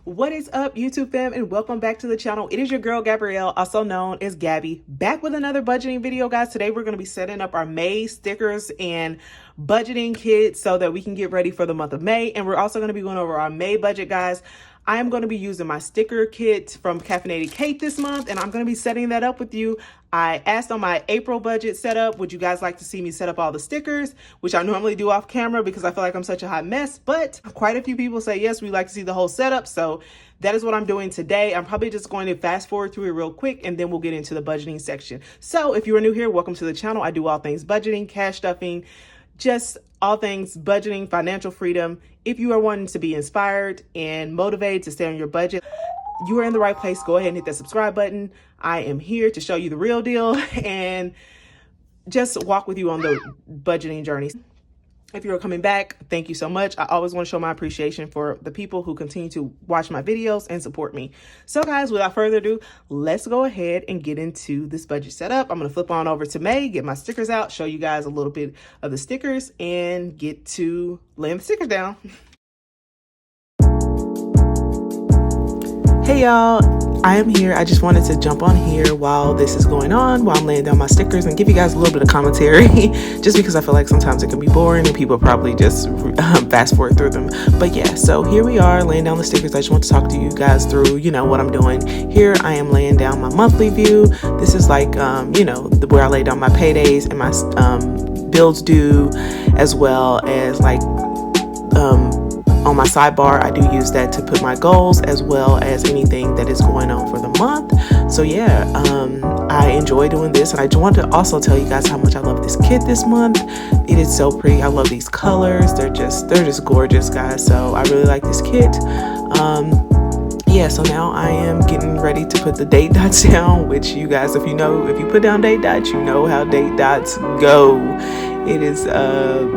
What is up, YouTube fam, and welcome back to the channel. It is your girl Gabrielle, also known as Gabby, back with another budgeting video, guys. Today we're going to be setting up our May stickers and budgeting kit so that we can get ready for the month of May. And we're also going to be going over our May budget, guys. I am going to be using my sticker kit from Caffeinated Kate this month, and I'm going to be setting that up with you. I asked on my April budget setup, would you guys like to see me set up all the stickers, which I normally do off camera because I feel like I'm such a hot mess, but quite a few people say yes, we like to see the whole setup. So that is what I'm doing today. I'm probably just going to fast forward through it real quick, and then we'll get into the budgeting section. So if you are new here, welcome to the channel. I do all things budgeting, cash stuffing, just all things budgeting, financial freedom. If you are wanting to be inspired and motivated to stay on your budget, you are in the right place. Go ahead and hit that subscribe button. I am here to show you the real deal and just walk with you on the budgeting journey. If you're coming back, thank you so much. I always want to show my appreciation for the people who continue to watch my videos and support me. So guys, without further ado, let's go ahead and get into this budget setup. I'm going to flip on over to May, get my stickers out, show you guys a little bit of the stickers, and get to laying the stickers down. Hey y'all, I am here. I just wanted to jump on here while this is going on, while I'm laying down my stickers, and give you guys a little bit of commentary just because I feel like sometimes it can be boring and people probably just fast forward through them. But yeah, so here we are laying down the stickers. I just want to talk to you guys through, what I'm doing. Here I am laying down my monthly view. This is like, where I lay down my paydays and my bills due, as well as like, on my sidebar, I do use that to put my goals as well as anything that is going on for the month. So yeah, I enjoy doing this, and I want to also tell you guys how much I love this kit this month. It is so pretty. I love these colors. They're just gorgeous, guys. So I really like this kit. Yeah, so now I am getting ready to put the date dots down, which you guys, if you put down date dots, you know how date dots go. It is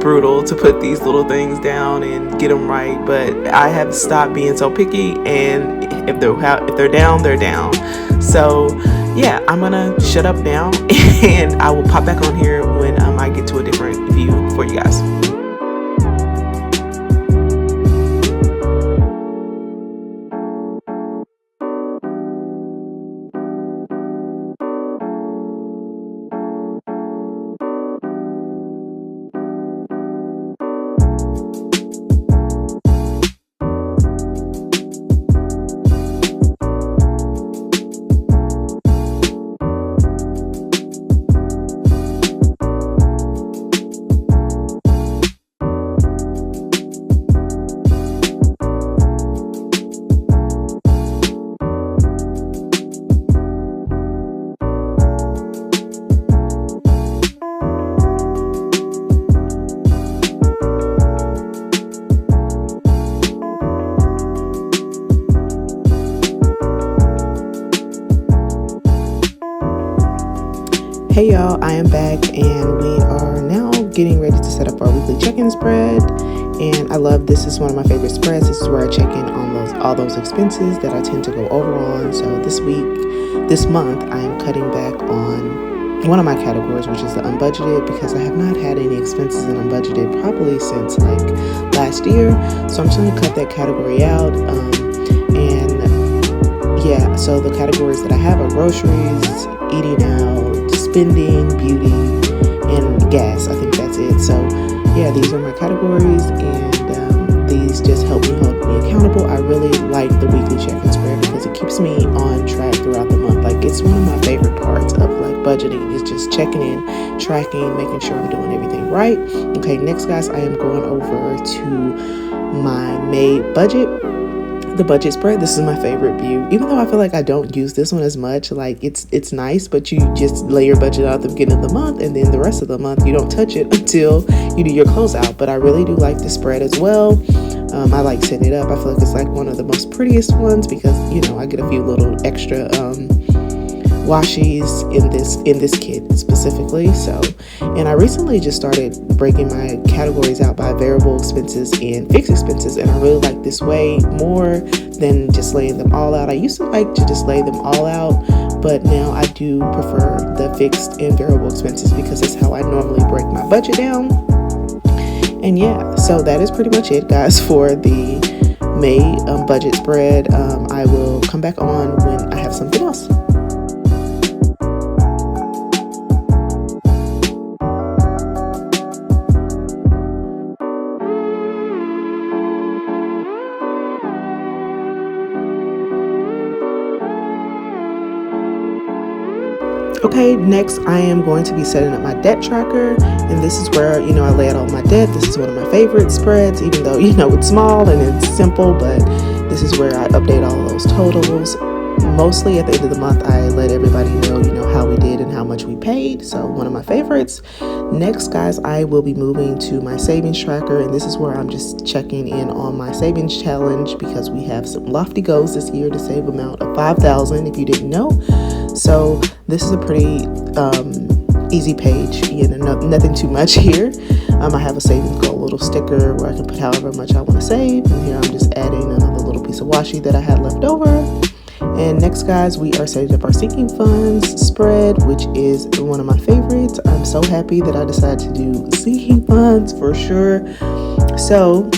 brutal to put these little things down and get them right, but I have stopped being so picky, and if they're down, they're down. So yeah, I'm gonna shut up now and I will pop back on here when I get to a different view for you guys. Hey y'all, I am back, and we are now getting ready to set up our weekly check-in spread. And I love this. Is one of my favorite spreads. This is where I check in on all those expenses that I tend to go over on. So this month, I am cutting back on one of my categories, which is the unbudgeted, because I have not had any expenses in unbudgeted probably since like last year. So I'm just going to cut that category out. And yeah, so the categories that I have are groceries, eating out, spending, beauty, and gas. I think that's it. So yeah, these are my categories, and these just help me hold me accountable. I really like the weekly check-in spread because it keeps me on track throughout the month. Like, it's one of my favorite parts of like budgeting, is just checking in, tracking, making sure I'm doing everything right. Okay, next guys, I am going over to my May budget. The budget spread. This is my favorite view, even though I feel like I don't use this one as much. Like, it's nice, but you just lay your budget out at the beginning of the month, and then the rest of the month you don't touch it until you do your closeout. But I really do like the spread as well. I like setting it up. I feel like it's like one of the most prettiest ones because I get a few little extra washies in this kit specifically. So, and I recently just started breaking my categories out by variable expenses and fixed expenses, and I really like this way more than just laying them all out. I used to like to just lay them all out, but now I do prefer the fixed and variable expenses because that's how I normally break my budget down. And yeah, so that is pretty much it, guys, for the May budget spread. I will come back on when I have something else. Okay, next I am going to be setting up my debt tracker, and this is where, I lay out all my debt. This is one of my favorite spreads, even though, it's small and it's simple, but this is where I update all of those totals. Mostly at the end of the month, I let everybody know, how we did and how much we paid. So one of my favorites. Next, guys, I will be moving to my savings tracker, and this is where I'm just checking in on my savings challenge, because we have some lofty goals this year to save amount of $5,000, if you didn't know. So this is a pretty easy page, nothing too much here. I have a savings goal little sticker where I can put however much I want to save, and here I'm just adding another little piece of washi that I had left over. And next, guys, we are setting up our sinking funds spread, which is one of my favorites. I'm so happy that I decided to do sinking funds for sure. So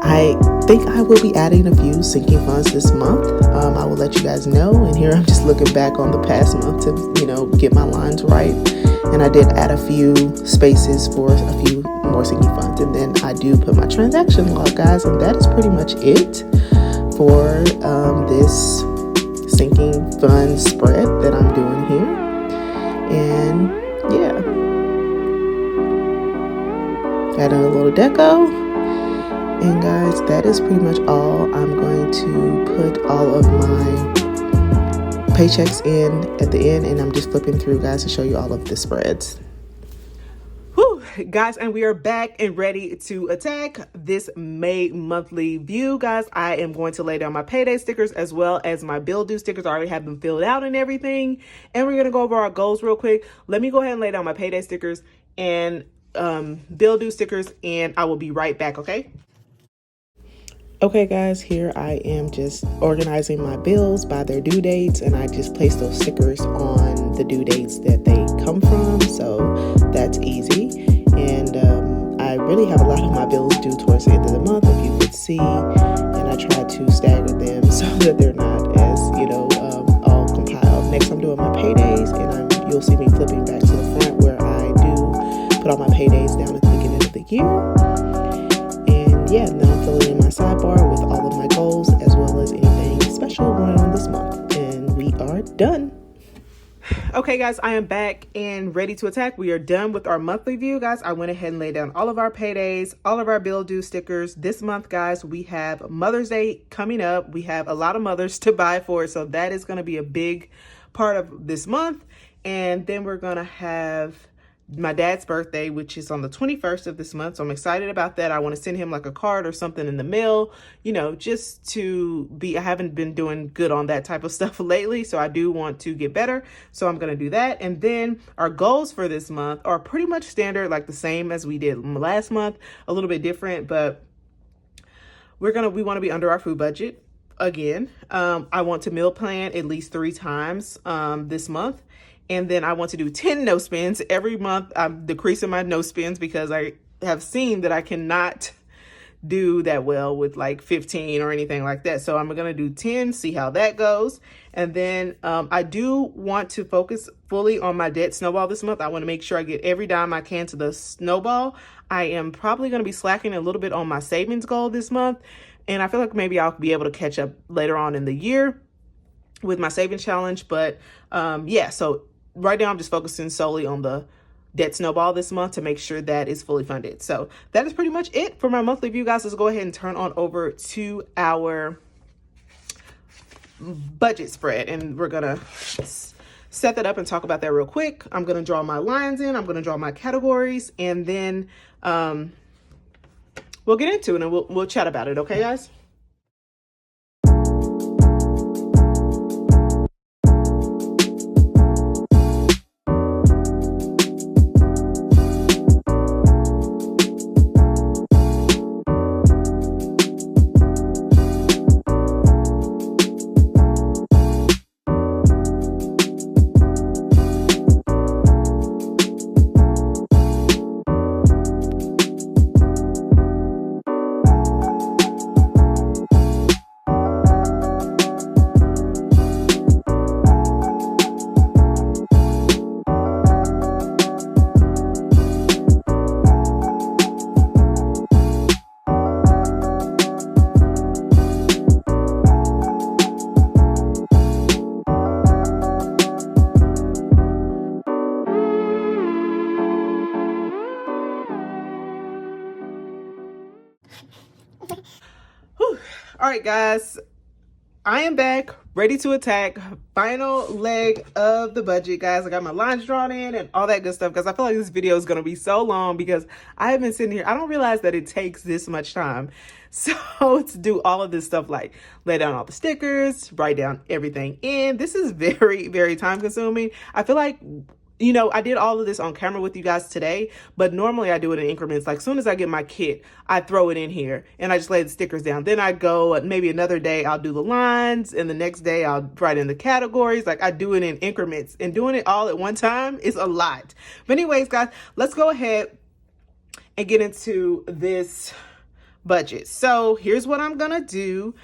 I think I will be adding a few sinking funds this month. I will let you guys know. And here I'm just looking back on the past month to, get my lines right. And I did add a few spaces for a few more sinking funds. And then I do put my transaction log, guys. And that is pretty much it for this sinking fund spread that I'm doing here. And yeah, adding a little deco. And guys, that is pretty much all. I'm going to put all of my paychecks in at the end, and I'm just flipping through, guys, to show you all of the spreads. Whew, guys, and we are back and ready to attack this May monthly view, guys. I am going to lay down my payday stickers as well as my bill due stickers. I already have them filled out and everything, and we're going to go over our goals real quick. Let me go ahead and lay down my payday stickers and bill due stickers, and I will be right back. Okay, guys, here I am just organizing my bills by their due dates, and I just place those stickers on the due dates that they come from, so that's easy. And I really have a lot of my bills due towards the end of the month, if you could see, and I try to stagger them so that they're not as, all compiled. Next, I'm doing my paydays, and you'll see me flipping back to the front where I do put all my paydays down at the beginning of the year. Yeah, now I'm filling in my sidebar with all of my goals as well as anything special going on this month. And we are done. Okay, guys, I am back and ready to attack. We are done with our monthly view, guys. I went ahead and laid down all of our paydays, all of our bill due stickers. This month, guys, we have Mother's Day coming up. We have a lot of mothers to buy for, so that is going to be a big part of this month. And then we're going to have my dad's birthday, which is on the 21st of this month. So I'm excited about that. I want to send him like a card or something in the mail, just to be, I haven't been doing good on that type of stuff lately. So I do want to get better. So I'm going to do that. And then our goals for this month are pretty much standard, like the same as we did last month, a little bit different, but we want to be under our food budget again. I want to meal plan at least 3 times this month. And then I want to do 10 no spends every month. I'm decreasing my no spends because I have seen that I cannot do that well with like 15 or anything like that. So I'm going to do 10, see how that goes. And then I do want to focus fully on my debt snowball this month. I want to make sure I get every dime I can to the snowball. I am probably going to be slacking a little bit on my savings goal this month. And I feel like maybe I'll be able to catch up later on in the year with my savings challenge. But yeah, so right now I'm just focusing solely on the debt snowball this month to make sure that is fully funded. So that is pretty much it for my monthly view, guys. Let's go ahead and turn on over to our budget spread, and we're gonna set that up and talk about that real quick. I'm gonna draw my lines in, I'm gonna draw my categories, and then we'll get into it and we'll chat about it. Okay, guys? All right, guys, I am back, ready to attack. Final leg of the budget, guys. I got my lines drawn in and all that good stuff because I feel like this video is going to be so long because I have been sitting here. I don't realize that it takes this much time. So to do all of this stuff, like lay down all the stickers, write down everything in. This is very, very time consuming. I feel like, you know, I did all of this on camera with you guys today, but normally I do it in increments. Like, as soon as I get my kit, I throw it in here and I just lay the stickers down. Then I go, maybe another day I'll do the lines, and the next day I'll write in the categories. Like, I do it in increments, and doing it all at one time is a lot. But anyways, guys, let's go ahead and get into this budget. So here's what I'm gonna do.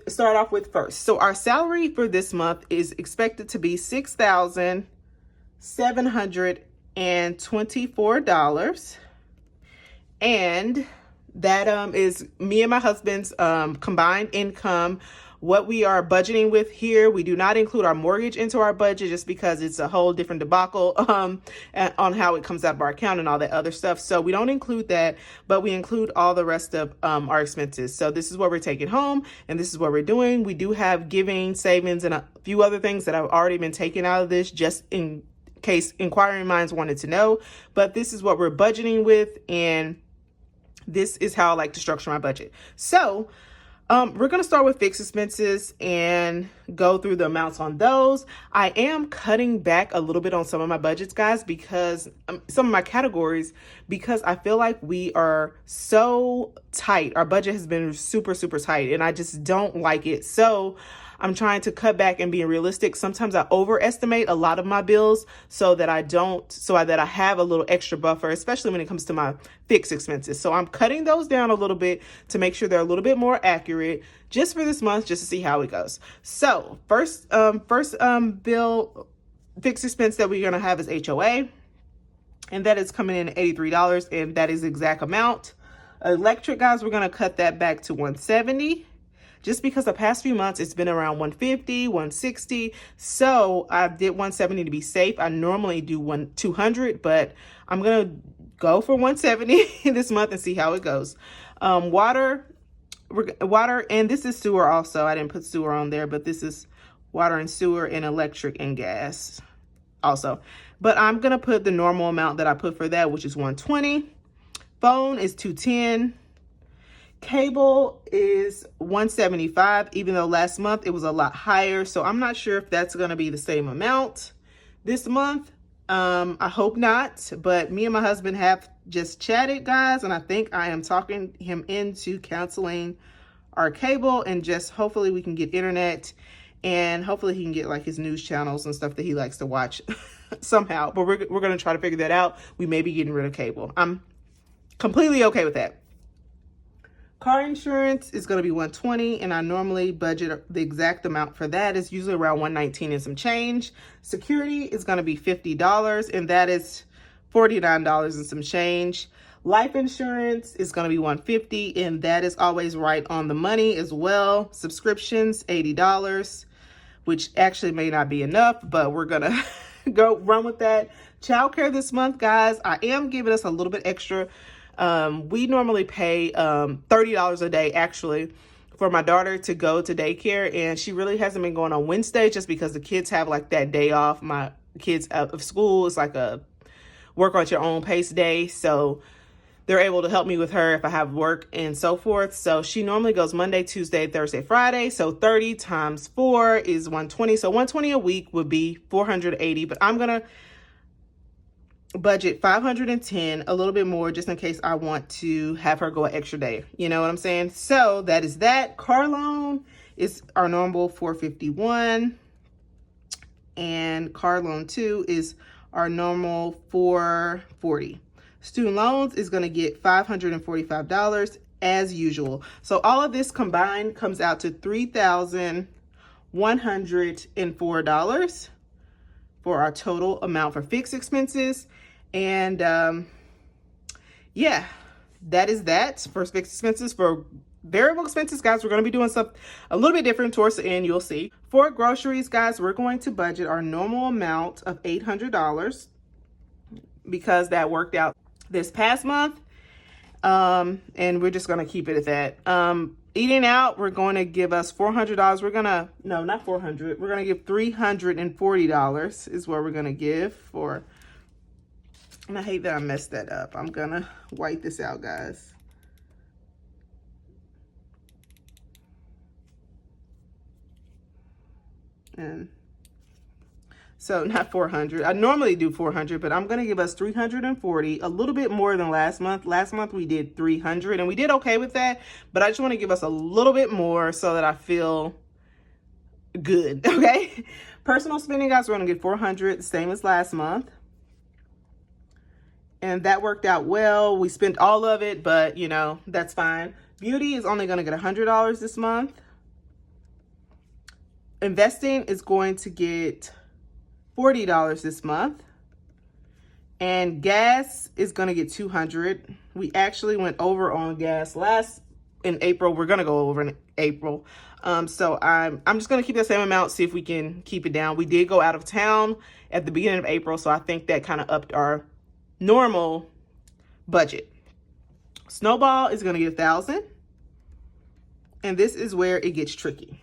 Start off with first. So our salary for this month is expected to be $6,724, and that is me and my husband's combined income. What we are budgeting with here, we do not include our mortgage into our budget just because it's a whole different debacle on how it comes out of our account and all that other stuff. So we don't include that, but we include all the rest of our expenses. So this is what we're taking home, and this is what we're doing. We do have giving, savings, and a few other things that have already been taken out of this just in case inquiring minds wanted to know. But this is what we're budgeting with, and this is how I like to structure my budget. So we're going to start with fixed expenses and go through the amounts on those. I am cutting back a little bit on some of my budgets, guys, because some of my categories, because I feel like we are so tight. Our budget has been super, super tight, and I just don't like it. So I'm trying to cut back and being realistic. Sometimes I overestimate a lot of my bills so that I have a little extra buffer, especially when it comes to my fixed expenses. So I'm cutting those down a little bit to make sure they're a little bit more accurate just for this month, just to see how it goes. So first bill fixed expense that we're going to have is HOA, and that is coming in at $83, and that is the exact amount. Electric, guys, we're going to cut that back to $170. Just because the past few months it's been around $150, $160. So I did $170 to be safe. I normally do $200, but I'm going to go for $170 this month and see how it goes. Water, and this is sewer also. I didn't put sewer on there, but this is water and sewer and electric and gas also. But I'm going to put the normal amount that I put for that, which is $120. Phone is $210. Cable is $175, even though last month it was a lot higher. So I'm not sure if that's going to be the same amount this month. I hope not, but me and my husband have just chatted, guys, and I think I am talking him into canceling our cable, and just hopefully we can get internet, and hopefully he can get like his news channels and stuff that he likes to watch somehow. But we're going to try to figure that out. We may be getting rid of cable. I'm completely okay with that. Car insurance is going to be $120, and I normally budget the exact amount for that. It's usually around $119 and some change. Security is going to be $50, and that is $49 and some change. Life insurance is going to be $150, and that is always right on the money as well. Subscriptions, $80, which actually may not be enough, but we're going to go run with that. Childcare this month, guys, I am giving us a little bit extra. We normally pay $30 a day actually for my daughter to go to daycare, and she really hasn't been going on Wednesday just because the kids have like that day off. My kids out of school, it's like a work at your own pace day, so they're able to help me with her if I have work and so forth. So she normally goes Monday, Tuesday, Thursday, Friday. So 30 times 4 is 120. So 120 a week would be 480, but I'm gonna budget 510, a little bit more just in case I want to have her go an extra day. You know what I'm saying? So that is that. Car loan is our normal 451, and car loan 2 is our normal 440. Student loans is going to get $545 as usual. So all of this combined comes out to $3,104 for our total amount for fixed expenses. And yeah, that is that for fixed expenses. For variable expenses, guys, we're going to be doing something a little bit different towards the end, you'll see. For groceries, guys, we're going to budget our normal amount of $800 because that worked out this past month. And we're just going to keep it at that. Eating out, we're going to give us $400. We're gonna, no, not 400. We're gonna give $340 is what we're gonna give for, and I hate that I messed that up. I'm gonna white this out, guys. And so not 400. I normally do 400, but I'm going to give us 340, a little bit more than last month. Last month we did 300 and we did okay with that, but I just want to give us a little bit more so that I feel good. Okay. Personal spending, guys, we're going to get 400, same as last month. And that worked out well. We spent all of it, but you know, that's fine. Beauty is only going to get $100 this month. Investing is going to get $40 this month. And gas is going to get $200. We actually went over on gas in April. We're going to go over in April. So I'm just going to keep the same amount, see if we can keep it down. We did go out of town at the beginning of April, so I think that kind of upped our normal budget. Snowball is going to get $1,000. And this is where it gets tricky.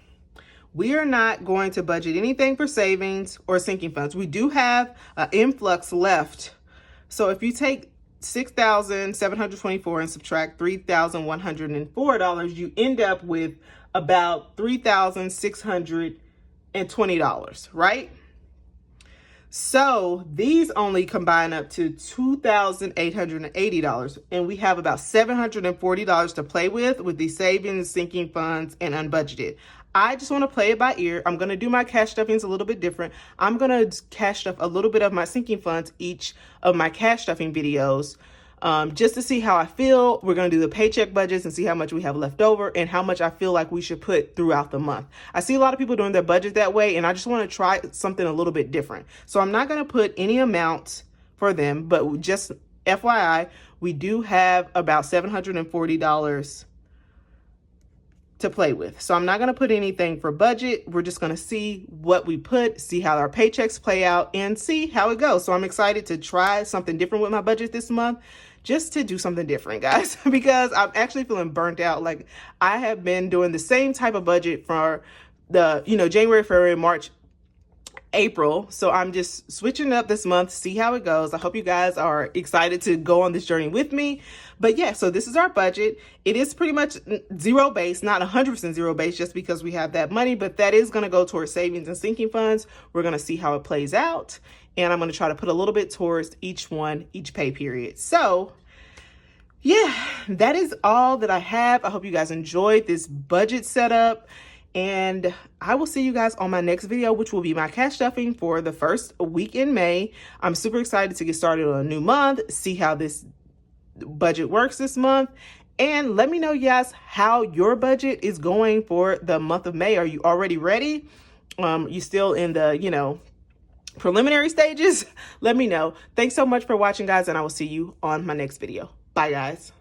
We are not going to budget anything for savings or sinking funds. We do have an influx left. So if you take $6,724 and subtract $3,104, you end up with about $3,620, right? So these only combine up to $2,880, and we have about $740 to play with these savings, sinking funds, and unbudgeted. I just want to play it by ear. I'm going to do my cash stuffings a little bit different. I'm going to cash stuff a little bit of my sinking funds each of my cash stuffing videos, just to see how I feel. We're going to do the paycheck budgets and see how much we have left over and how much I feel like we should put throughout the month. I see a lot of people doing their budget that way, and I just want to try something a little bit different. So I'm not going to put any amount for them, but just FYI, we do have about $740 to play with. So I'm not going to put anything for budget. We're just going to see what we put, see how our paychecks play out, and see how it goes. So I'm excited to try something different with my budget this month, just to do something different, guys, because I'm actually feeling burnt out. Like, I have been doing the same type of budget for the, January, February, March, April. So I'm just switching up this month, see how it goes. I hope you guys are excited to go on this journey with me. But yeah, so this is our budget. It is pretty much zero base, not 100% zero base, just because we have that money, but that is going to go towards savings and sinking funds. We're going to see how it plays out. And I'm going to try to put a little bit towards each pay period. So yeah, that is all that I have. I hope you guys enjoyed this budget setup. And I will see you guys on my next video, which will be my cash stuffing for the first week in May. I'm super excited to get started on a new month, see how this budget works this month. And let me know, guys, how your budget is going for the month of May. Are you already ready? You still in the, preliminary stages? Let me know. Thanks so much for watching, guys, and I will see you on my next video. Bye, guys.